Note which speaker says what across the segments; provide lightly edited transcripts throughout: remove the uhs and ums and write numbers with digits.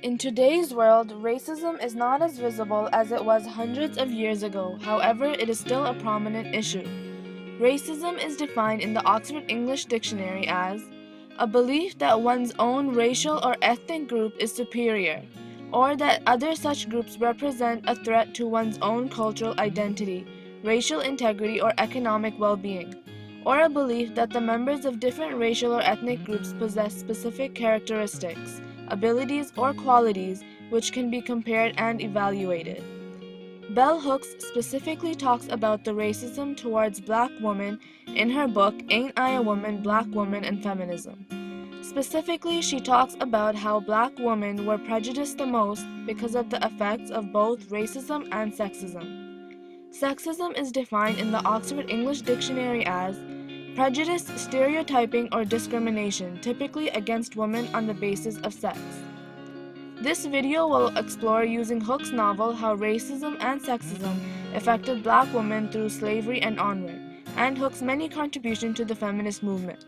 Speaker 1: In today's world, racism is not as visible as it was hundreds of years ago. However, it is still a prominent issue. Racism is defined in the Oxford English Dictionary as a belief that one's own racial or ethnic group is superior, or that other such groups represent a threat to one's own cultural identity, racial integrity, or economic well-being, or a belief that the members of different racial or ethnic groups possess specific characteristics, abilities, or qualities which can be compared and evaluated. Bell Hooks specifically talks about the racism towards black women in her book Ain't I a Woman, Black Woman and Feminism. Specifically, she talks about how black women were prejudiced the most because of the effects of both racism and sexism. Sexism is defined in the Oxford English Dictionary as prejudice, stereotyping, or discrimination, typically against women on the basis of sex. This video will explore using Hooks' novel how racism and sexism affected black women through slavery and onward, and Hooks' many contributions to the feminist movement.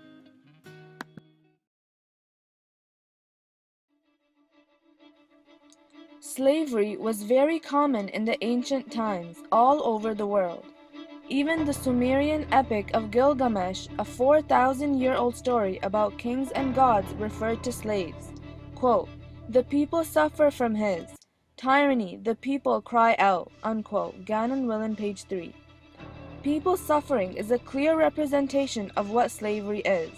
Speaker 1: Slavery was very common in the ancient times all over the world. Even the Sumerian epic of Gilgamesh, a 4,000-year-old story about kings and gods, referred to slaves. Quote, "The people suffer from his tyranny, the people cry out," unquote. Gannon Willen, page 3. People suffering is a clear representation of what slavery is.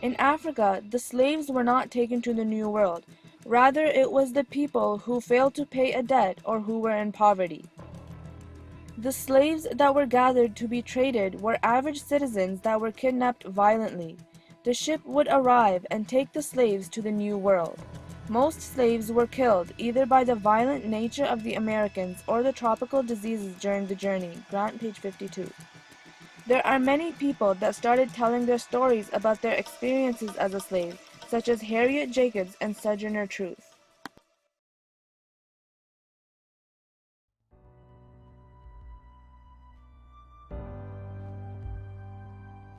Speaker 1: In Africa, the slaves were not taken to the New World. Rather, it was the people who failed to pay a debt or who were in poverty. The slaves that were gathered to be traded were average citizens that were kidnapped violently. The ship would arrive and take the slaves to the New World. Most slaves were killed either by the violent nature of the Americans or the tropical diseases during the journey. Grant, page 52. There are many people that started telling their stories about their experiences as a slave, such as Harriet Jacobs and Sojourner Truth.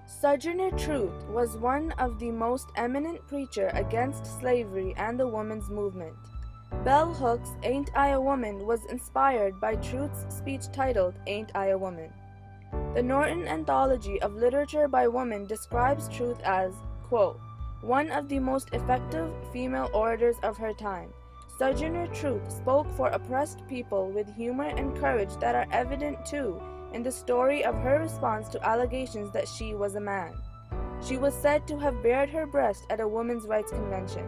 Speaker 1: Sojourner Truth was one of the most eminent preachers against slavery and the women's movement. Bell Hooks' Ain't I a Woman was inspired by Truth's speech titled Ain't I a Woman. The Norton Anthology of Literature by Women describes Truth as, quote, one of the most effective female orators of her time. Sojourner Truth spoke for oppressed people with humor and courage that are evident too in the story of her response to allegations that she was a man. She was said to have bared her breast at a women's rights convention.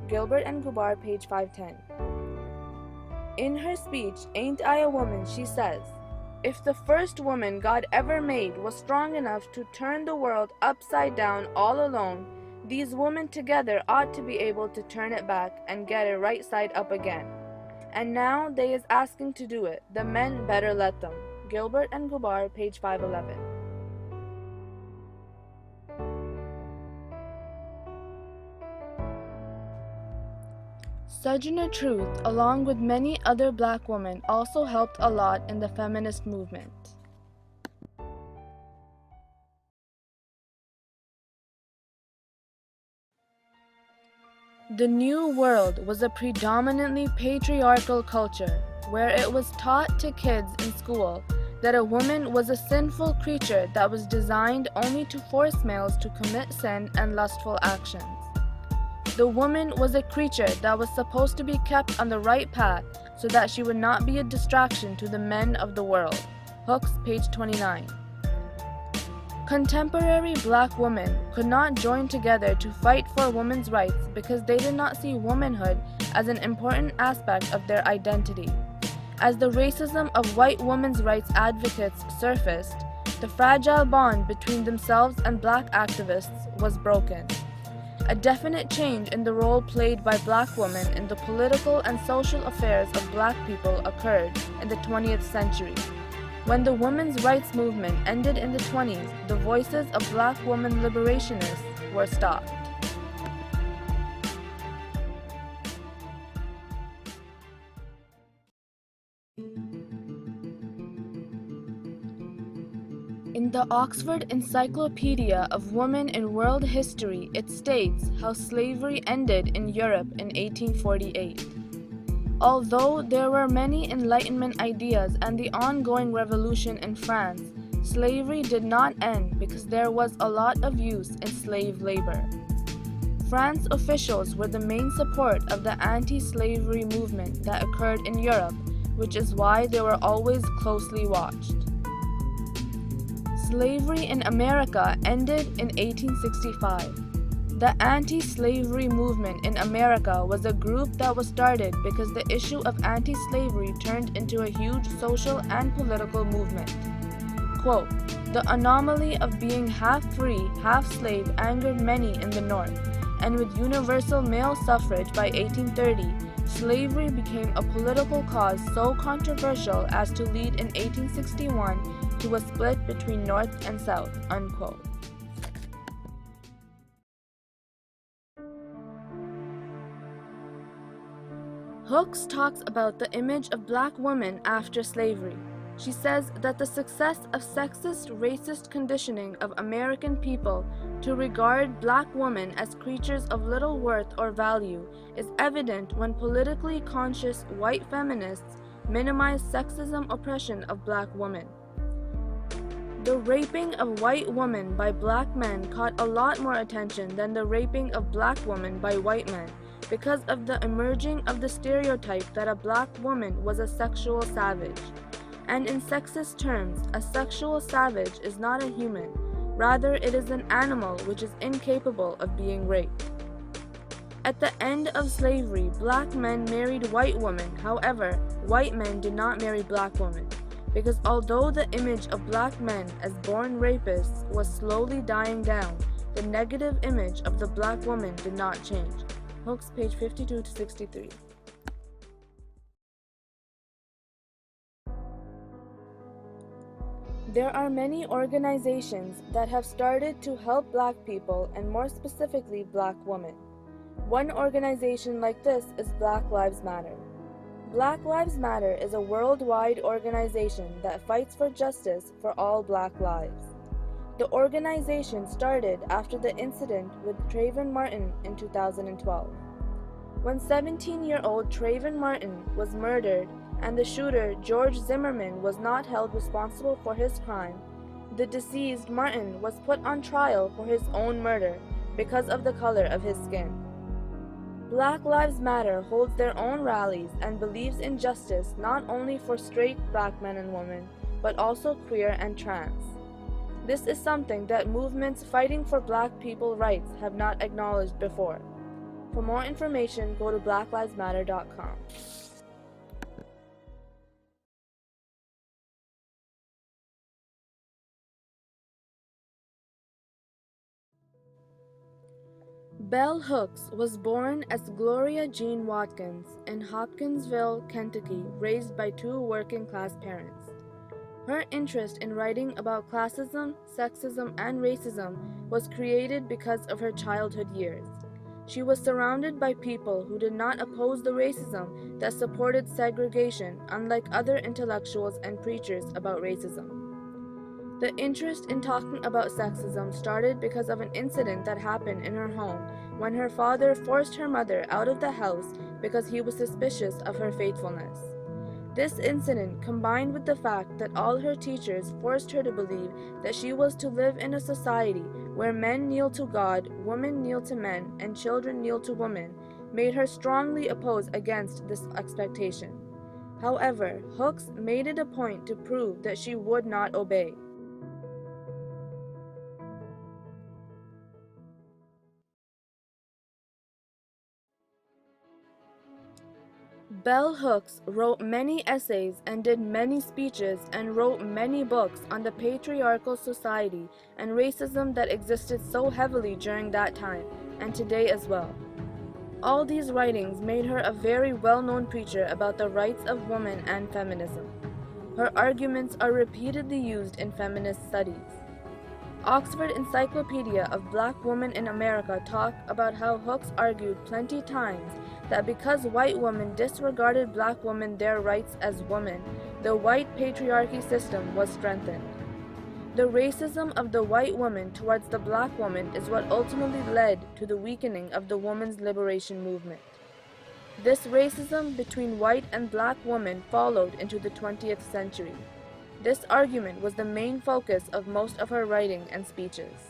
Speaker 1: Gilbert and Gubar, page 510. In her speech, Ain't I a Woman, she says, "If the first woman God ever made was strong enough to turn the world upside down all alone, these women together ought to be able to turn it back and get it right side up again. And now they is asking to do it. The men better let them." Gilbert and Gubar, page 511. Sojourner Truth, along with many other black women, also helped a lot in the feminist movement. The New World was a predominantly patriarchal culture, where it was taught to kids in school that a woman was a sinful creature that was designed only to force males to commit sin and lustful actions. The woman was a creature that was supposed to be kept on the right path so that she would not be a distraction to the men of the world. Hooks, page 29. Contemporary black women could not join together to fight for women's rights because they did not see womanhood as an important aspect of their identity. As the racism of white women's rights advocates surfaced, the fragile bond between themselves and black activists was broken. A definite change in the role played by black women in the political and social affairs of black people occurred in the 20th century. When the women's rights movement ended in the 20s, the voices of black women liberationists were stopped. In the Oxford Encyclopedia of Women in World History, it states how slavery ended in Europe in 1848. Although there were many Enlightenment ideas and the ongoing revolution in France, slavery did not end because there was a lot of use in slave labor. France officials were the main support of the anti-slavery movement that occurred in Europe, which is why they were always closely watched. Slavery in America ended in 1865. The anti-slavery movement in America was a group that was started because the issue of anti-slavery turned into a huge social and political movement. Quote, "The anomaly of being half free, half slave angered many in the North, and with universal male suffrage by 1830, slavery became a political cause so controversial as to lead in 1861 to a split between North and South." Unquote. Hooks talks about the image of black women after slavery. She says that the success of sexist, racist conditioning of American people to regard black women as creatures of little worth or value is evident when politically conscious white feminists minimize sexism oppression of black women. The raping of white women by black men caught a lot more attention than the raping of black women by white men because of the emerging of the stereotype that a black woman was a sexual savage. And in sexist terms, a sexual savage is not a human. Rather, it is an animal which is incapable of being raped. At the end of slavery, black men married white women. However, white men did not marry black women, because although the image of black men as born rapists was slowly dying down, the negative image of the black woman did not change. Hooks, page 52 to 63. There are many organizations that have started to help black people, and more specifically black women. One organization like this is Black Lives Matter. Black Lives Matter is a worldwide organization that fights for justice for all black lives. The organization started after the incident with Trayvon Martin in 2012. When 17-year-old Trayvon Martin was murdered and the shooter, George Zimmerman, was not held responsible for his crime, the deceased Martin was put on trial for his own murder because of the color of his skin. Black Lives Matter holds their own rallies and believes in justice not only for straight black men and women, but also queer and trans. This is something that movements fighting for black people rights have not acknowledged before. For more information, go to blacklivesmatter.com. Bell Hooks was born as Gloria Jean Watkins in Hopkinsville, Kentucky, raised by two working-class parents. Her interest in writing about classism, sexism, and racism was created because of her childhood years. She was surrounded by people who did not oppose the racism that supported segregation, unlike other intellectuals and preachers about racism. The interest in talking about sexism started because of an incident that happened in her home when her father forced her mother out of the house because he was suspicious of her faithfulness. This incident, combined with the fact that all her teachers forced her to believe that she was to live in a society where men kneel to God, women kneel to men, and children kneel to women, made her strongly oppose against this expectation. However, Hooks made it a point to prove that she would not obey. Bell Hooks wrote many essays and did many speeches and wrote many books on the patriarchal society and racism that existed so heavily during that time, and today as well. All these writings made her a very well-known preacher about the rights of women and feminism. Her arguments are repeatedly used in feminist studies. Oxford Encyclopedia of Black Women in America talk about how Hooks argued plenty times that because white women disregarded black women their rights as women, the white patriarchy system was strengthened. The racism of the white woman towards the black woman is what ultimately led to the weakening of the women's liberation movement. This racism between white and black women followed into the 20th century. This argument was the main focus of most of her writing and speeches.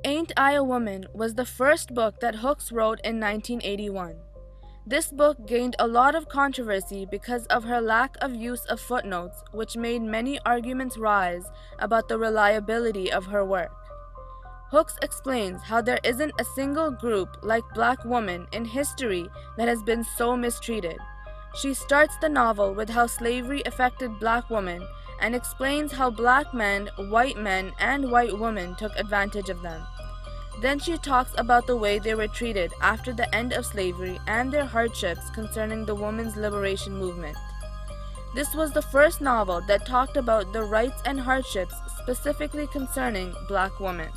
Speaker 1: Ain't I a Woman was the first book that Hooks wrote in 1981. This book gained a lot of controversy because of her lack of use of footnotes, which made many arguments rise about the reliability of her work. Hooks explains how there isn't a single group like black women in history that has been so mistreated. She starts the novel with how slavery affected black women and explains how black men, and white women took advantage of them. Then she talks about the way they were treated after the end of slavery and their hardships concerning the women's liberation movement. This was the first novel that talked about the rights and hardships specifically concerning black women.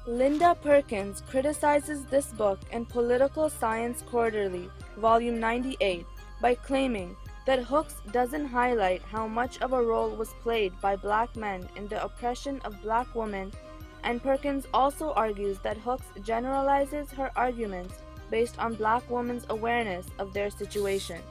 Speaker 1: Linda Perkins criticizes this book in Political Science Quarterly, Volume 98, by claiming that Hooks doesn't highlight how much of a role was played by black men in the oppression of black women, and Perkins also argues that Hooks generalizes her arguments based on black women's awareness of their situation.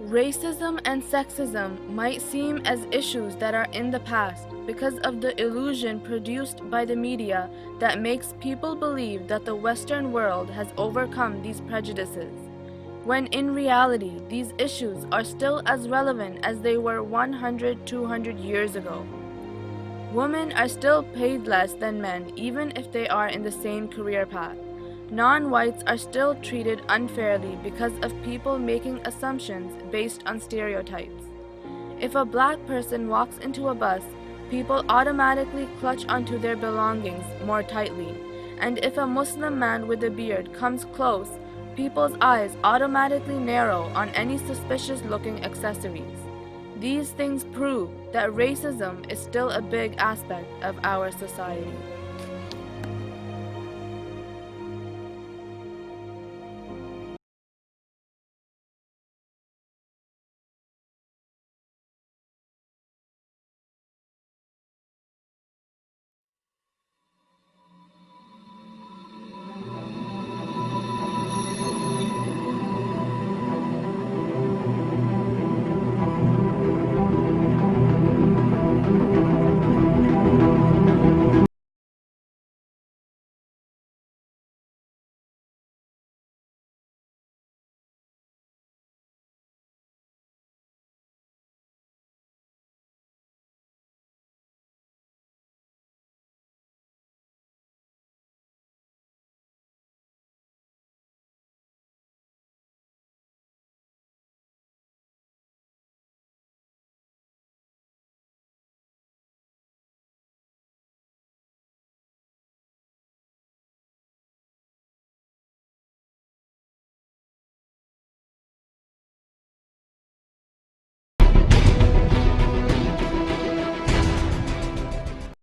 Speaker 1: Racism and sexism might seem as issues that are in the past because of the illusion produced by the media that makes people believe that the Western world has overcome these prejudices, when in reality these issues are still as relevant as they were 100-200 years ago. Women are still paid less than men even if they are in the same career path. Non-whites are still treated unfairly because of people making assumptions based on stereotypes. If a black person walks into a bus, people automatically clutch onto their belongings more tightly, and if a Muslim man with a beard comes close, people's eyes automatically narrow on any suspicious-looking accessories. These things prove that racism is still a big aspect of our society.